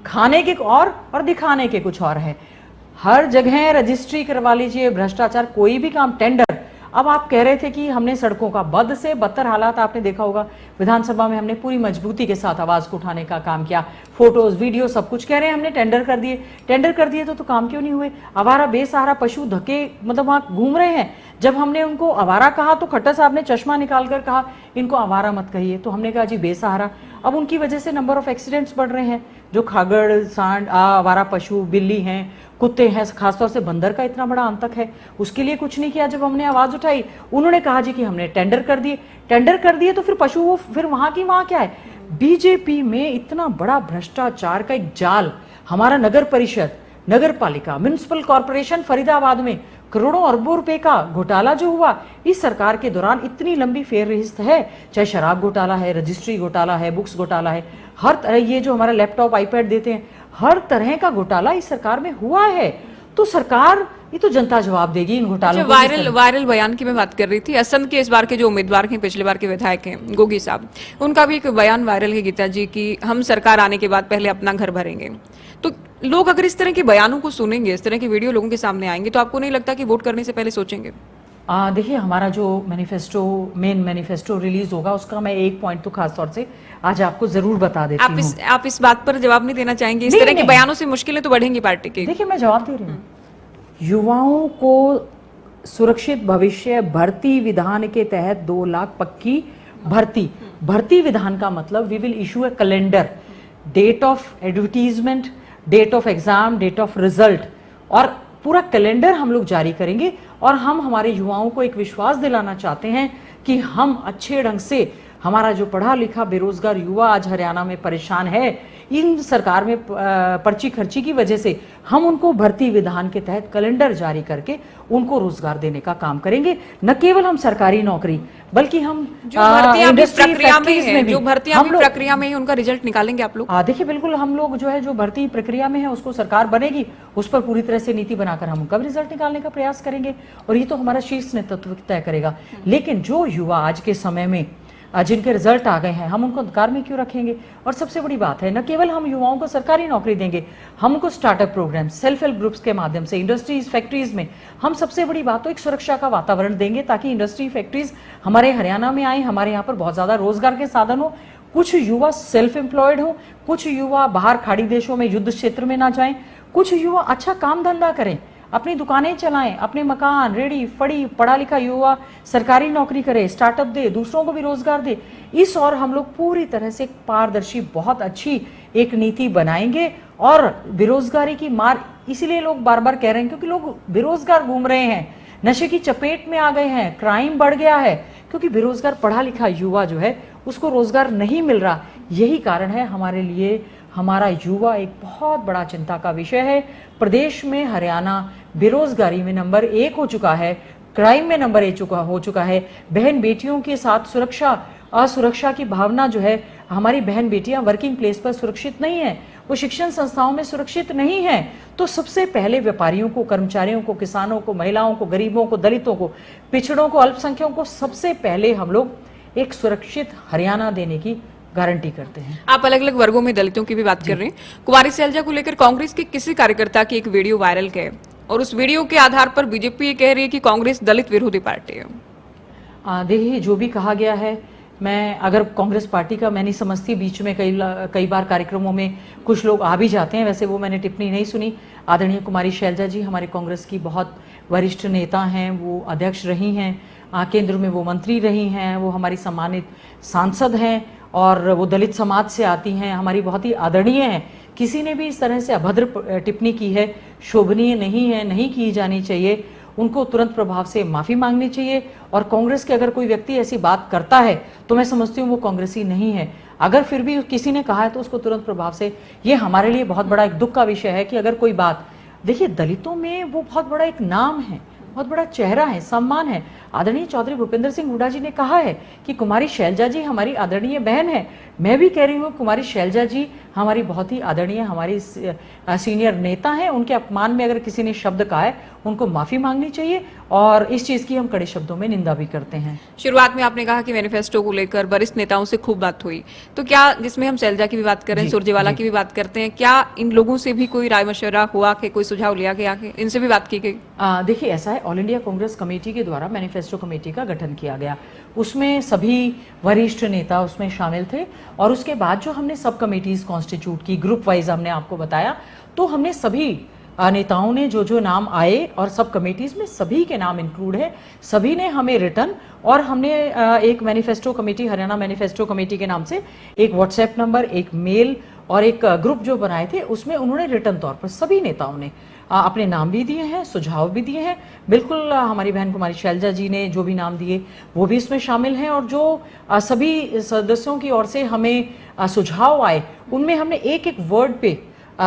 खाने के और दिखाने के कुछ और है। हर जगह रजिस्ट्री करवा लीजिए, भ्रष्टाचार, कोई भी काम, टेंडर। अब आप कह रहे थे कि हमने सड़कों का बद से बदतर हालात, आपने देखा होगा विधानसभा में हमने पूरी मजबूती के साथ आवाज को उठाने का काम किया, फोटोज वीडियो सब कुछ कह रहे हैं हमने टेंडर कर दिए तो काम क्यों नहीं हुए? आवारा बेसहारा पशु धके मतलब वहां घूम रहे हैं। जब हमने उनको आवारा कहा तो खट्टर साहब ने चश्मा निकाल कर कहा इनको आवारा मत कहिए, तो हमने कहा जी बेसहारा। अब उनकी वजह से नंबर ऑफ एक्सीडेंट्स बढ़ रहे हैं। जो खागड़ सांड आवारा पशु, बिल्ली हैं, कुत्ते हैं, खासतौर से बंदर का इतना बड़ा आतंक है, उसके लिए कुछ नहीं किया। जब हमने आवाज उठाई, उन्होंने कहा जी कि हमने टेंडर कर दिए तो फिर पशु वो फिर वहां की वहां क्या है? बीजेपी में इतना बड़ा भ्रष्टाचार का एक जाल। हमारा नगर परिषद, नगर पालिका, म्युनिसिपल कॉर्पोरेशन फरीदाबाद में करोड़ों अरबों रुपए का घोटाला जो हुआ इस सरकार के दौरान, इतनी लंबी फेररिस्त है। चाहे शराब घोटाला है, रजिस्ट्री घोटाला है, बुक्स घोटाला है, हर तरह, ये जो हमारा लैपटॉप आईपैड देते हैं, हर तरह का घोटाला इस सरकार में हुआ है। तो सरकार, ये तो जनता जवाब देगी इन घोटालों को। वायरल बयान की मैं बात कर रही थी। असंध के इस बार के जो उम्मीदवार हैं, पिछले बार के विधायक हैं गोगी साहब, उनका भी एक बयान वायरल है गीता जी की, हम सरकार आने के बाद पहले अपना घर भरेंगे। तो लोग अगर इस तरह के बयानों को सुनेंगे, इस तरह की वीडियो लोगों के सामने आएंगे, तो आपको नहीं लगता कि वोट करने से पहले सोचेंगे? देखिए, हमारा जो मेन मैनिफेस्टो रिलीज होगा, उसका मैं एक पॉइंट तो खास तौर से आज आपको जरूर बता देती हूँ। आप इस बात पर जवाब नहीं देना चाहेंगे? इस तरह के बयानों से मुश्किलें तो बढ़ेंगी पार्टी की। देखिए, मैं जवाब दे रही हूँ। युवाओं को सुरक्षित भविष्य भर्ती विधान के तहत 2 लाख पक्की भर्ती विधान का मतलब we will issue a calendar date of advertisement, date of exam, date of result और पूरा कैलेंडर हम लोग जारी करेंगे। और हम हमारे युवाओं को एक विश्वास दिलाना चाहते हैं कि हम अच्छे ढंग से, हमारा जो पढ़ा लिखा बेरोजगार युवा आज हरियाणा में परेशान है, इन सरकार में पर्ची खर्ची की वजह से हम उनको भर्ती विधान के तहत कैलेंडर जारी करके उनको रोजगार देने का काम करेंगे। न केवल हम सरकारी नौकरी, बल्कि हम जो भर्तियां भी इंडस्ट्री प्रक्रिया में फैक्ट्रीज है, में भी जो भर्तियां हम भी लोग प्रक्रिया में ही उनका रिजल्ट निकालेंगे आप लोग? देखिए बिल्कुल, हम लोग जो है जो भर्ती प्रक्रिया में है उसको सरकार बनेगी, उस पर पूरी तरह से नीति बनाकर हम उनका भी रिजल्ट निकालने का प्रयास करेंगे और ये तो हमारा शीर्ष नेतृत्व तय करेगा। लेकिन जो युवा आज के समय में जिनके रिजल्ट आ गए हैं, हम उनको अंधकार में क्यों रखेंगे? और सबसे बड़ी बात है, न केवल हम युवाओं को सरकारी नौकरी देंगे, हम उनको startup program, self help groups के माध्यम से, इंडस्ट्रीज फैक्ट्रीज में हम सबसे बड़ी बात तो एक सुरक्षा का वातावरण देंगे ताकि इंडस्ट्री फैक्ट्रीज हमारे हरियाणा में आए, हमारे यहाँ पर बहुत ज्यादा रोजगार के साधन हो, कुछ युवा सेल्फ एम्प्लॉयड हो, कुछ युवा बाहर खाड़ी देशों में युद्ध क्षेत्र में ना जाएं, कुछ युवा अच्छा काम धंधा करें, अपनी दुकानें चलाएं, अपने मकान, रेडी फड़ी, पढ़ा लिखा युवा सरकारी नौकरी करे, स्टार्टअप दे, दूसरों को भी रोजगार दे। इस और हम लोग पूरी तरह से पारदर्शी, बहुत अच्छी एक नीति बनाएंगे। और बेरोजगारी की मार इसीलिए लोग बार बार कह रहे हैं क्योंकि लोग बेरोजगार घूम रहे हैं, नशे की चपेट में आ गए हैं, क्राइम बढ़ गया है, क्योंकि बेरोजगार पढ़ा लिखा युवा जो है उसको रोजगार नहीं मिल रहा। यही कारण है हमारे लिए हमारा युवा एक बहुत बड़ा चिंता का विषय है। प्रदेश में हरियाणा बेरोजगारी में नंबर 1 हो चुका है, क्राइम में नंबर 1 हो चुका है। बहन बेटियों के साथ सुरक्षा, असुरक्षा की भावना जो है, हमारी बहन बेटियां वर्किंग प्लेस पर सुरक्षित नहीं है, वो शिक्षण संस्थाओं में सुरक्षित नहीं है। तो सबसे पहले व्यापारियों को, कर्मचारियों को, किसानों को, महिलाओं को, गरीबों को, दलितों को, पिछड़ों को, अल्पसंख्यकों को सबसे पहले हम लोग एक सुरक्षित हरियाणा देने की गारंटी करते हैं। आप अलग अलग वर्गों में दलितों की भी बात कर रहे हैं। कुमारी शैलजा को लेकर कांग्रेस के किसी कार्यकर्ता की एक वीडियो वायरल है और उस वीडियो के आधार पर बीजेपी ये कह रही है कि कांग्रेस दलित विरोधी पार्टी है। देखिए, जो भी कहा गया है, मैं अगर कांग्रेस पार्टी का मैं नहीं समझती, बीच में कई बार कार्यक्रमों में कुछ लोग आ भी जाते हैं, वैसे वो मैंने टिप्पणी नहीं सुनी। आदरणीय कुमारी शैलजा जी हमारे कांग्रेस की बहुत वरिष्ठ नेता हैं, वो अध्यक्ष रही हैं, केंद्र में वो मंत्री रही हैं, वो हमारी सम्मानित सांसद हैं और वो दलित समाज से आती हैं, हमारी बहुत ही आदरणीय हैं। किसी ने भी इस तरह से अभद्र टिप्पणी की है, शोभनीय नहीं है, नहीं की जानी चाहिए। उनको तुरंत प्रभाव से माफ़ी मांगनी चाहिए। और कांग्रेस के अगर कोई व्यक्ति ऐसी बात करता है तो मैं समझती हूँ वो कांग्रेसी नहीं है। अगर फिर भी किसी ने कहा है तो उसको तुरंत प्रभाव से, ये हमारे लिए बहुत बड़ा एक दुख का विषय है कि अगर कोई बात, देखिए दलितों में वो बहुत बड़ा एक नाम है, बहुत बड़ा चेहरा है, सम्मान है। आदरणीय चौधरी भूपेंद्र सिंह हुड्डा जी ने कहा है कि कुमारी शैलजा जी हमारी आदरणीय बहन है। मैं भी कह रही हूँ कुमारी शैलजा जी हमारी बहुत ही आदरणीय, हमारी सीनियर नेता हैं। उनके अपमान में अगर किसी ने शब्द कहा है उनको माफी मांगनी चाहिए और इस चीज की हम कड़े शब्दों में निंदा भी करते हैं। शुरुआत में आपने कहा कि मैनिफेस्टो को लेकर वरिष्ठ नेताओं से खूब बात हुई, तो क्या, जिसमें हम शैलजा की भी बात करें, सुरजेवाला की भी बात करते हैं, क्या इन लोगों से भी कोई राय मशवरा हुआ कि कोई सुझाव लिया गया कि इनसे भी बात की गई? देखिए ऐसा है, ऑल इंडिया कांग्रेस कमेटी के द्वारा मैनिफेस्टो कमेटी का गठन किया गया, उसमें सभी वरिष्ठ नेता उसमें शामिल थे और उसके बाद जो हमने सब कमेटीज कॉन्स्टिट्यूट की, ग्रुप वाइज हमने आपको बताया, तो हमने सभी नेताओं ने जो जो नाम आए और सब कमेटीज में सभी के नाम इंक्लूड है, सभी ने हमें रिटर्न, और हमने एक manifesto committee, Haryana manifesto committee के नाम से एक व्हाट्सएप नंबर, एक मेल और एक ग्रुप जो बनाए थे, उसमें उन्होंने रिटर्न तौर पर सभी नेताओं ने अपने नाम भी दिए हैं, सुझाव भी दिए हैं। बिल्कुल हमारी बहन कुमारी शैलजा जी ने जो भी नाम दिए वो भी इसमें शामिल हैं और जो सभी सदस्यों की ओर से हमें सुझाव आए उनमें हमने एक एक वर्ड पे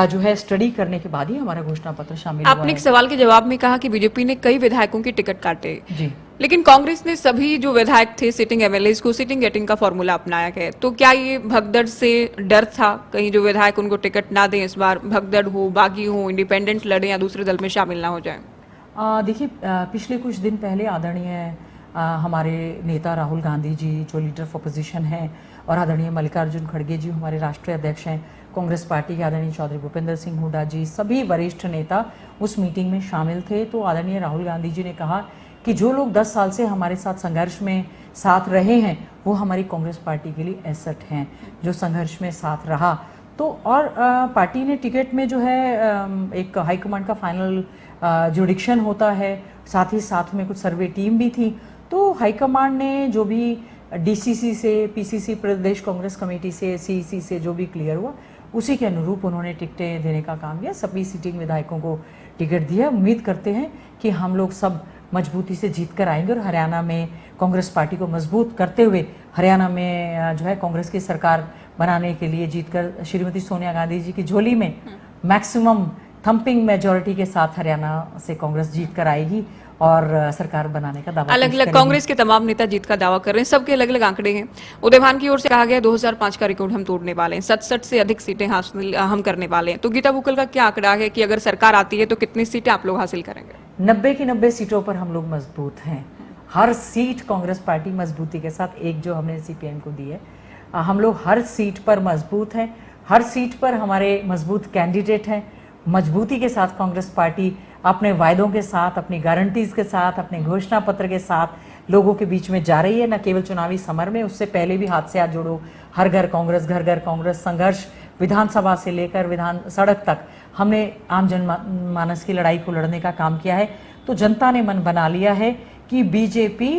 जो है स्टडी करने के बाद ही हमारा घोषणा पत्र शामिल हुआ है। आपने एक सवाल के जवाब में कहा कि बीजेपी ने कई विधायकों की टिकट काटे जी, लेकिन कांग्रेस ने सभी जो विधायक थे सिटिंग एमएलएस को सिटिंग गेटिंग का फॉर्मूला अपनाया है, तो क्या ये भगदड़ से डर था कहीं जो विधायक उनको टिकट ना दें, इस बार भगदड़ हो, बागी हो, इंडिपेंडेंट लड़े या दूसरे दल में शामिल ना हो जाए? देखिए पिछले कुछ दिन पहले आदरणीय हमारे नेता राहुल गांधी जी जो लीडर ऑफ अपोजिशन हैं और आदरणीय मल्लिकार्जुन खड़गे जी हमारे राष्ट्रीय अध्यक्ष हैं, कांग्रेस पार्टी के आदरणीय चौधरी भूपेंद्र सिंह हुड्डा जी, सभी वरिष्ठ नेता उस मीटिंग में शामिल थे। तो आदरणीय राहुल गांधी जी ने कहा कि जो लोग 10 साल से हमारे साथ संघर्ष में साथ रहे हैं वो हमारी कांग्रेस पार्टी के लिए एसेट हैं, जो संघर्ष में साथ रहा। तो और पार्टी ने टिकट में जो है एक हाईकमांड का फाइनल जुडिक्शन होता है, साथ ही साथ में कुछ सर्वे टीम भी थी। तो हाईकमांड ने जो भी डीसीसी से, पीसीसी प्रदेश कांग्रेस कमेटी से, सीईसी से जो भी क्लियर हुआ उसी के अनुरूप उन्होंने टिकटें देने का काम किया। सभी सिटिंग विधायकों को टिकट दिया। उम्मीद करते हैं कि हम लोग सब मजबूती से जीत कर आएंगे और हरियाणा में कांग्रेस पार्टी को मजबूत करते हुए हरियाणा में जो है कांग्रेस की सरकार बनाने के लिए जीतकर श्रीमती सोनिया गांधी जी की झोली में मैक्सिमम थंपिंग मेजॉरिटी के साथ हरियाणा से कांग्रेस जीत कर आएगी और सरकार बनाने का दावा अलग अलग कांग्रेस के तमाम नेता जीत का दावा कर रहे हैं, सबके अलग अलग आंकड़े हैं। उदयभान की ओर से कहा गया 2005 का रिकॉर्ड हम तोड़ने वाले हैं, 67 से अधिक सीटें हासिल हम करने वाले हैं। तो गीता बुक्कल का क्या आंकड़ा है कि अगर सरकार आती है तो कितनी सीटें आप लोग हासिल करेंगे? 90 की 90 सीटों पर हम लोग मजबूत हैं। हर सीट कांग्रेस पार्टी मजबूती के साथ, एक जो हमने सीपीएम को दी है, हम लोग हर सीट पर मजबूत हैं। हर सीट पर हमारे मजबूत कैंडिडेट हैं। मजबूती के साथ कांग्रेस पार्टी अपने वायदों के साथ, अपनी गारंटीज के साथ, अपने घोषणा पत्र के साथ लोगों के बीच में जा रही है। न केवल चुनावी समर में, उससे पहले भी हाथ से हाथ जोड़ो, हर घर कांग्रेस, घर घर कांग्रेस संघर्ष, विधानसभा से लेकर विधान सड़क तक हमने आम जनमानस की लड़ाई को लड़ने का काम किया है। तो जनता ने मन बना लिया है कि बीजेपी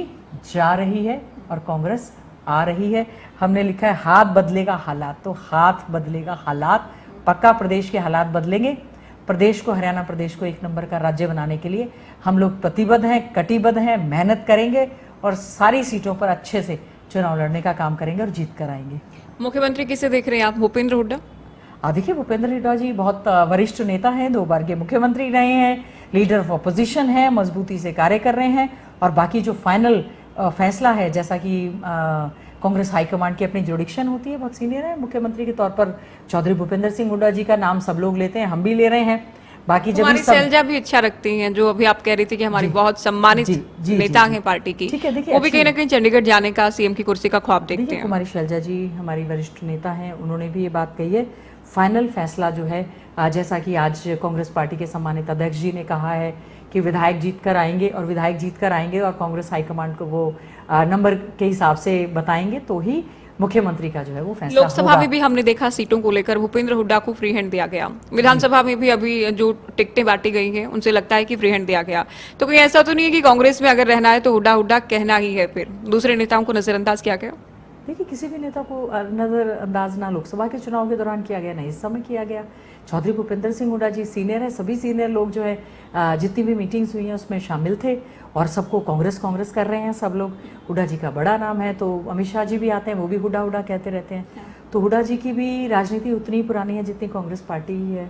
जा रही है और कांग्रेस आ रही है। हमने लिखा है हाथ बदलेगा हालात, तो हाथ बदलेगा हालात, पक्का प्रदेश के हालात बदलेंगे। प्रदेश को, हरियाणा प्रदेश को एक नंबर का राज्य बनाने के लिए हम लोग प्रतिबद्ध हैं, कटिबद्ध हैं, मेहनत करेंगे और सारी सीटों पर अच्छे से चुनाव लड़ने का काम करेंगे और जीत कर आएंगे। मुख्यमंत्री किसे देख रहे हैं आप? भूपेंद्र हुड्डा? देखिए, भूपेंद्र हुड्डा जी बहुत वरिष्ठ नेता हैं, 2 बार के मुख्यमंत्री रहे हैं, लीडर ऑफ अपोजिशन है, मजबूती से कार्य कर रहे हैं। और बाकी जो फाइनल फैसला है, जैसा कि कांग्रेस हाईकमांड की अपनी जुडिक्शन होती है, बहुत सीनियर है। मुख्यमंत्री के तौर पर चौधरी भूपेंद्र सिंह हुड्डा जी का नाम सब लोग लेते हैं, हम भी ले रहे हैं। बाकी जब हमारी शैलजा भी इच्छा रखती हैं, जो अभी आप कह रही थी कि हमारी बहुत सम्मानित नेता हैं पार्टी की, ठीक है, देखिए, वो भी कहीं ना कहीं चंडीगढ़ जाने का, सीएम की कुर्सी का ख्वाब देखते हैं। कुमारी शैलजा जी हमारी वरिष्ठ नेता हैं, उन्होंने भी ये बात कही है। फाइनल फैसला जो है, जैसा कि आज कांग्रेस पार्टी के सम्मानित अध्यक्ष जी ने कहा है कि विधायक जीत कर आएंगे और विधायक जीत कर आएंगे और कांग्रेस हाईकमांड को वो नंबर के हिसाब से बताएंगे, तो ही मुख्यमंत्री का जो है वो फैसला लोकसभा में भी हमने देखा सीटों को लेकर भूपेंद्र हुड्डा को फ्री हैंड दिया गया। विधानसभा में भी अभी जो टिकटें बांटी गई हैं उनसे लगता है कि फ्री हैंड दिया गया। तो कोई ऐसा तो नहीं है कि कांग्रेस में अगर रहना है तो हुड्डा हुड्डा कहना ही है, फिर दूसरे नेताओं को नजरअंदाज किया गया? देखिए, किसी भी नेता को नजरअंदाज ना लोकसभा के चुनाव के दौरान किया गया, ना इस समय किया गया। चौधरी भूपेंद्र सिंह हुड्डा जी सीनियर है, सभी सीनियर लोग जो है जितनी भी मीटिंग्स हुई हैं उसमें शामिल थे और सबको कांग्रेस कांग्रेस कर रहे हैं सब लोग। हुड्डा जी का बड़ा नाम है, तो अमित शाह जी भी आते हैं, वो भी हुड्डा हुड्डा कहते रहते हैं। तो हुड्डा जी की भी राजनीति उतनी पुरानी है जितनी कांग्रेस पार्टी ही है।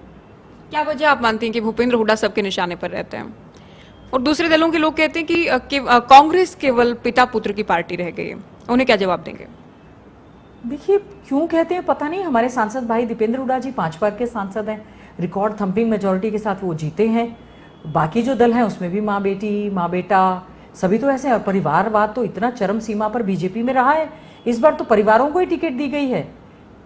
क्या वजह आप मानती हैं कि भूपेंद्र हुड्डा सबके निशाने पर रहते हैं और दूसरे दलों के लोग कहते हैं कि कांग्रेस केवल पिता पुत्र की पार्टी रह गई है? उन्हें क्या जवाब देंगे? देखिए, क्यों कहते हैं पता नहीं। हमारे सांसद भाई दीपेंद्र हुड्डा जी 5 बार के सांसद हैं, रिकॉर्ड थंपिंग मेजॉरिटी के साथ वो जीते हैं। बाकी जो दल हैं उसमें भी माँ बेटी, माँ बेटा सभी तो ऐसे हैं। और परिवारवाद तो इतना चरम सीमा पर बीजेपी में रहा है, इस बार तो परिवारों को ही टिकट दी गई है।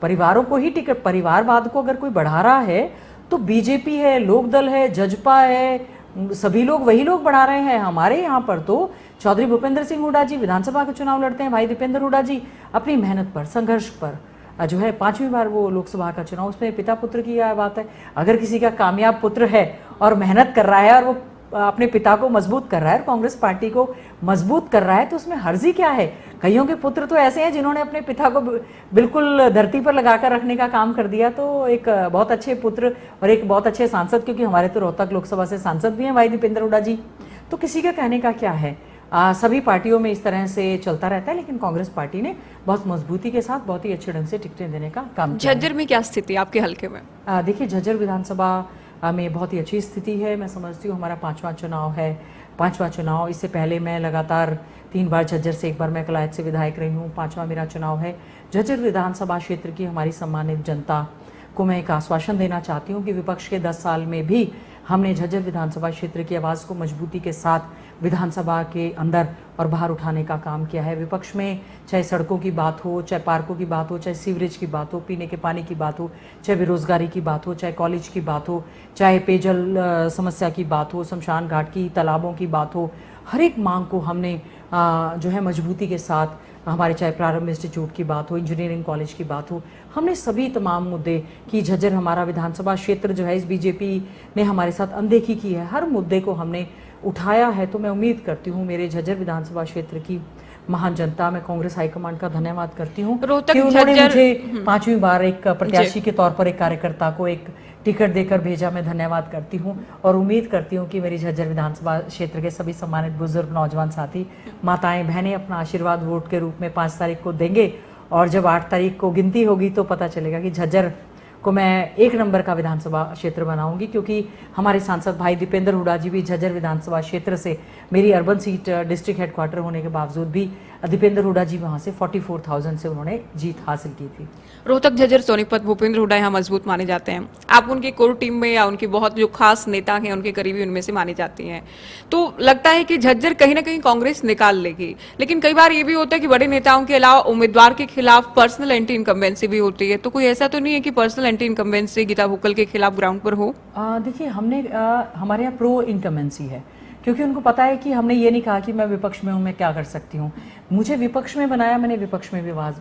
परिवारों को ही टिकट, परिवारवाद को अगर कोई बढ़ा रहा है तो बीजेपी है, लोकदल है, जजपा है, सभी लोग वही लोग बढ़ा रहे हैं। हमारे यहाँ पर तो चौधरी भूपेंद्र सिंह हुड्डा जी विधानसभा का चुनाव लड़ते हैं, भाई दीपेंद्र हुड्डा जी अपनी मेहनत पर, संघर्ष पर जो है 5वीं बार वो लोकसभा का चुनाव, उसमें पिता पुत्र की यह बात है। अगर किसी का कामयाब पुत्र है और मेहनत कर रहा है और वो अपने पिता को मजबूत कर रहा है, कांग्रेस पार्टी को मजबूत कर रहा है, तो उसमें हर्जी क्या है? कईयों के पुत्र तो ऐसे हैं जिन्होंने अपने पिता को बिल्कुल धरती पर लगाकर रखने का काम कर दिया। तो एक बहुत अच्छे पुत्र और एक बहुत अच्छे सांसद, क्योंकि हमारे तो रोहतक लोकसभा से सांसद भी हैं भाई दीपेंद्र हुड्डा जी। तो किसी का कहने का क्या है, सभी पार्टियों में इस तरह से चलता रहता है, लेकिन कांग्रेस पार्टी ने बहुत मजबूती के साथ बहुत ही अच्छे ढंग से टिकटें देने का काम किया। झज्जर में क्या स्थिति आपके हल्के में? देखिए, झज्जर विधानसभा में बहुत ही अच्छी स्थिति है। मैं समझती हूँ हमारा 5वां चुनाव है, 5वां चुनाव। इससे पहले मैं लगातार 3 बार झज्जर से, 1 बार मैं कलायत से विधायक रही हूँ, 5वां मेरा चुनाव है। झज्जर विधानसभा क्षेत्र की हमारी सम्मानित जनता को मैं एक आश्वासन देना चाहती हूँ कि विपक्ष के 10 साल में भी हमने झज्जर विधानसभा क्षेत्र की आवाज़ को मजबूती के साथ विधानसभा के अंदर और बाहर उठाने का काम किया है। विपक्ष में चाहे सड़कों की बात हो, चाहे पार्कों की बात हो, चाहे सीवरेज की बात हो, पीने के पानी की बात हो, चाहे बेरोजगारी की बात हो, चाहे कॉलेज की बात हो, चाहे पेयजल समस्या की बात हो, शमशान घाट की, तालाबों की बात हो, हर एक मांग को हमने जो है मजबूती के साथ, हमारे चाहे प्रारंभ इंस्टीट्यूट की बात हो, इंजीनियरिंग कॉलेज की बात हो, हमने सभी तमाम मुद्दे की, झज्जर हमारा विधानसभा क्षेत्र जो है इस बीजेपी ने हमारे साथ अनदेखी की है, हर मुद्दे को हमने उठाया है। तो मैं उम्मीद करती हूँ मेरे झज्जर विधानसभा क्षेत्र की महान जनता, मैं कांग्रेस हाईकमांड का धन्यवाद करती हूँ रोहतक कि उन्होंने झज्जर- मुझे 5वीं बार एक प्रत्याशी के तौर पर एक कार्यकर्ता को एक टिकट देकर भेजा। मैं धन्यवाद करती हूँ और उम्मीद करती हूँ कि मेरी झज्जर विधानसभा क्षेत्र के सभी सम्मानित बुजुर्ग, नौजवान साथी, माताएं, बहनें अपना आशीर्वाद वोट के रूप में 5 तारीख को देंगे और जब 8 तारीख को गिनती होगी तो पता चलेगा कि झज्जर को मैं 1 नंबर का विधानसभा क्षेत्र बनाऊंगी, क्योंकि हमारे सांसद भाई दीपेंद्र हुड्डा जी भी झज्जर विधानसभा क्षेत्र से, मेरी अर्बन सीट डिस्ट्रिक्ट हेडक्वार्टर होने के बावजूद भी दीपेंद्र हुड्डा जी वहां से 44,000 से उन्होंने जीत हासिल की थी। रोहतक, झज्जर, सोनीपत भूपेंद्र हुड्डा यहाँ मजबूत माने जाते हैं। आप उनकी कोर टीम में या उनके बहुत जो खास नेता हैं उनके करीबी उनमें से मानी जाती हैं, तो लगता है कि झज्जर कहीं ना कहीं कांग्रेस निकाल लेगी। लेकिन कई बार ये भी होता है कि बड़े नेताओं के अलावा उम्मीदवार के खिलाफ पर्सनल एंटी इनकम्बेंसी भी होती है, तो कोई ऐसा तो नहीं है कि personal anti incumbency Geeta Bhukkal के खिलाफ ग्राउंड पर हो? देखिए, हमने हमारे यहाँ प्रो इनकम्बेंसी है, क्योंकि उनको पता है कि हमने ये नहीं कहा कि मैं विपक्ष में हूँ, मैं क्या कर सकती हूँ। मुझे विपक्ष में बनाया, मैंने विपक्ष में भी आवाज़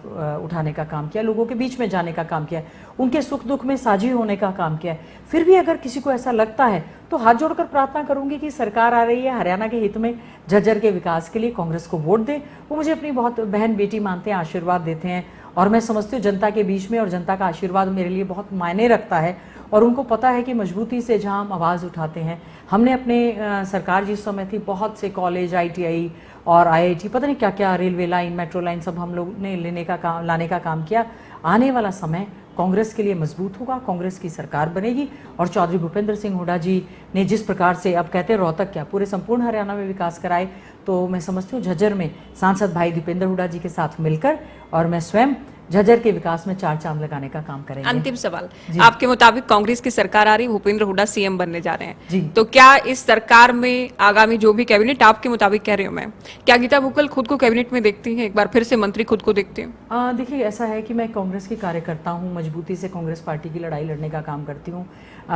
उठाने का काम किया, लोगों के बीच में जाने का काम किया, उनके सुख दुख में साझी होने का काम किया। फिर भी अगर किसी को ऐसा लगता है तो हाथ जोड़कर प्रार्थना करूंगी कि सरकार आ रही है हरियाणा के हित में, झज्जर के विकास के लिए कांग्रेस को वोट दे। वो मुझे अपनी बहुत बहन बेटी मानते हैं, आशीर्वाद देते हैं और मैं समझती हूँ जनता के बीच में और जनता का आशीर्वाद मेरे लिए बहुत मायने रखता है। और उनको पता है कि मजबूती से जहाँ हम आवाज़ उठाते हैं, हमने अपने सरकार जिस समय थी बहुत से कॉलेज, ITI और IIT, पता नहीं क्या क्या, रेलवे लाइन, मेट्रो लाइन, सब हम लोग ने लाने का काम किया। आने वाला समय कांग्रेस के लिए मजबूत होगा, कांग्रेस की सरकार बनेगी और चौधरी भूपेंद्र सिंह हुड्डा जी ने जिस प्रकार से, अब कहते हैं रोहतक क्या, पूरे संपूर्ण हरियाणा में विकास कराए, तो मैं समझती हूँ झज्जर में सांसद भाई दीपेंद्र हुड्डा जी के साथ मिलकर और मैं स्वयं झज्जर के विकास में 4 चांद लगाने का काम करेंगे। अंतिम सवाल, आपके मुताबिक कांग्रेस की सरकार आ रही, भूपेंद्र हुड्डा CM बनने जा रहे हैं जी। तो क्या इस सरकार में आगामी जो भी कैबिनेट, आपके मुताबिक कह रही हूँ मैं, क्या गीता भुक्कल खुद को कैबिनेट में देखती हैं? एक बार फिर से मंत्री खुद को देखती हैं? देखिए, ऐसा है कि मैं कांग्रेस की कार्यकर्ता हूँ, मजबूती से कांग्रेस पार्टी की लड़ाई लड़ने का काम करती हूँ।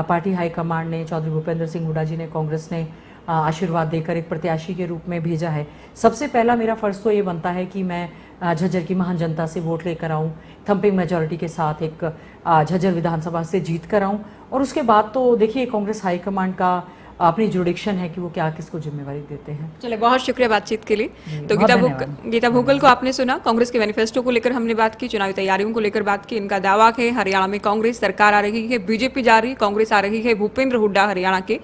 पार्टी हाईकमांड ने, चौधरी भूपेंद्र सिंह हुड्डा जी ने, कांग्रेस ने आशीर्वाद देकर एक प्रत्याशी के रूप में भेजा है। सबसे पहला मेरा फर्ज तो ये बनता है कि मैं झज्जर की महान जनता से वोट लेकर आऊँ, थम्पिंग मेजॉरिटी के साथ एक झज्जर विधानसभा से जीत कर आऊँ। और उसके बाद तो देखिए कांग्रेस हाईकमांड का अपनी जुडिक्शन है कि वो क्या किसको जिम्मेवारी देते हैं। चले, बहुत शुक्रिया बातचीत के लिए। तो बहुत धन्यवाद। गीता भुक्कल को आपने सुना, कांग्रेस के मैनिफेस्टो को लेकर हमने बात की, चुनावी तैयारियों को लेकर बात की। इनका दावा है हरियाणा में कांग्रेस सरकार आ रही है, बीजेपी जा रही है, कांग्रेस आ रही है, भूपेंद्र हुड्डा हरियाणा के